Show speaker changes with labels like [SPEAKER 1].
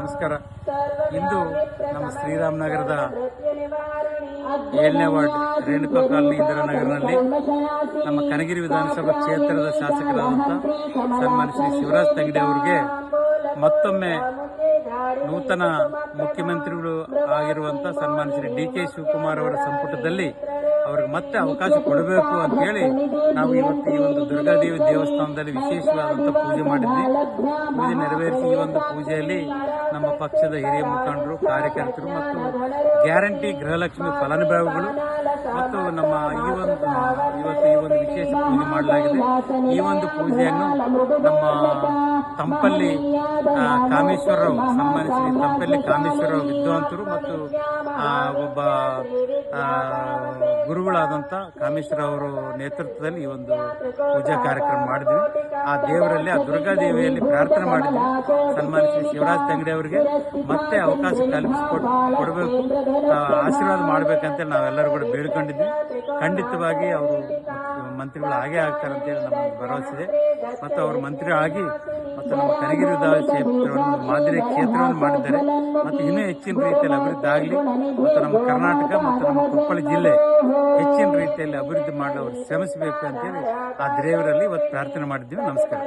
[SPEAKER 1] ನಮಸ್ಕಾರ. ಇಂದು ನಮ್ಮ ಶ್ರೀರಾಮನಗರದ 7ನೇ ward Renuka colony ಇಂದಿರಾನಗರನಲ್ಲಿ ನಮ್ಮ ಕನಗಿರಿ ವಿಧಾನಸಭಾ ಕ್ಷೇತ್ರದ ಶಾಸಕರಾದಂಥ ಸನ್ಮಾನ್ಯ ಶ್ರೀ ಶಿವರಾಜ್ ತಂಗಡಿ ಅವರಿಗೆ ಮತ್ತೊಮ್ಮೆ ನೂತನ ಮುಖ್ಯಮಂತ್ರಿಗಳು ಆಗಿರುವಂಥ ಸನ್ಮಾನ್ಯ ಶ್ರೀ ಡಿ ಕೆ ಶಿವಕುಮಾರ್ ಅವರ ಸಂಪುಟದಲ್ಲಿ ಅವ್ರಿಗೆ ಮತ್ತೆ ಅವಕಾಶ ಕೊಡಬೇಕು ಅಂತೇಳಿ ನಾವು ಇವತ್ತು ಈ ಒಂದು ದುರ್ಗಾದೇವಿ ದೇವಸ್ಥಾನದಲ್ಲಿ ವಿಶೇಷವಾದಂಥ ಪೂಜೆ ಮಾಡಿದ್ವಿ. ಪೂಜೆ ನೆರವೇರಿಸಿ ಈ ಒಂದು ಪೂಜೆಯಲ್ಲಿ ನಮ್ಮ ಪಕ್ಷದ ಹಿರಿಯ ಮುಖಂಡರು, ಕಾರ್ಯಕರ್ತರು ಮತ್ತು ಗ್ಯಾರಂಟಿ ಗೃಹಲಕ್ಷ್ಮಿ ಫಲಾನುಭವಿಗಳು ಮತ್ತು ನಮ್ಮ ಇವತ್ತು ಈ ಒಂದು ವಿಶೇಷ ಪೂಜೆ ಮಾಡಲಾಗಿದೆ. ಈ ಒಂದು ಪೂಜೆಯನ್ನು ನಮ್ಮ ತಂಪಲ್ಲಿ ಕಾಮೇಶ್ವರರಾವ್, ಸನ್ಮಾನ್ಯ ಶ್ರೀ ತಂಪಲ್ಲಿ ಕಾಮೇಶ್ವರರಾವ್ ವಿದ್ವಾಂಸರು ಮತ್ತು ಒಬ್ಬ ಗುರುಗಳಾದಂಥ ಕಾಮೇಶ್ವರರಾವ್ ಅವರ ನೇತೃತ್ವದಲ್ಲಿ ಈ ಒಂದು ಪೂಜಾ ಕಾರ್ಯಕ್ರಮ ಮಾಡಿದ್ವಿ. ಆ ದೇವರಲ್ಲಿ, ಆ ದುರ್ಗಾದೇವಿಯಲ್ಲಿ ಪ್ರಾರ್ಥನೆ ಮಾಡಿದ್ವಿ. ಸನ್ಮಾನ್ಯ ಶ್ರೀ ಶಿವರಾಜ್ ತಂಗಡಿ ಅವರಿಗೆ ಮತ್ತೆ ಅವಕಾಶ ಕೊಡಬೇಕು, ಆಶೀರ್ವಾದ ಮಾಡಬೇಕಂತೇಳಿ ನಾವೆಲ್ಲರೂ ಕೂಡ ಬೇಡಿಕೊಂಡಿದ್ವಿ. ಖಂಡಿತವಾಗಿ ಅವರು ಮಂತ್ರಿಗಳು ಆಗೇ ಆಗ್ತಾರೆ ಅಂತೇಳಿ ನಮಗೆ ಭರವಸೆ ಇದೆ. ಮತ್ತು ಅವರು ಮಂತ್ರಿ ಆಗಿ ಮತ್ತು ನಮ್ಮ ಕನಗಿರಿ ಕ್ಷೇತ್ರವನ್ನು ಮಾದರಿ ಕ್ಷೇತ್ರವನ್ನು ಮಾಡಿದ್ದಾರೆ. ಮತ್ತು ಇನ್ನೂ ಹೆಚ್ಚಿನ ರೀತಿಯಲ್ಲಿ ಅಭಿವೃದ್ಧಿ ಆಗಲಿ ಮತ್ತು ನಮ್ಮ ಕರ್ನಾಟಕ ಮತ್ತು ನಮ್ಮ ಕೊಪ್ಪಳ ಜಿಲ್ಲೆ ಹೆಚ್ಚಿನ ರೀತಿಯಲ್ಲಿ ಅಭಿವೃದ್ಧಿ ಮಾಡಲು ಅವರು ಶ್ರಮಿಸಬೇಕು ಅಂತೇಳಿ ಆ ದೇವರಲ್ಲಿ ಇವತ್ತು ಪ್ರಾರ್ಥನೆ ಮಾಡಿದ್ದೀವಿ. ನಮಸ್ಕಾರ.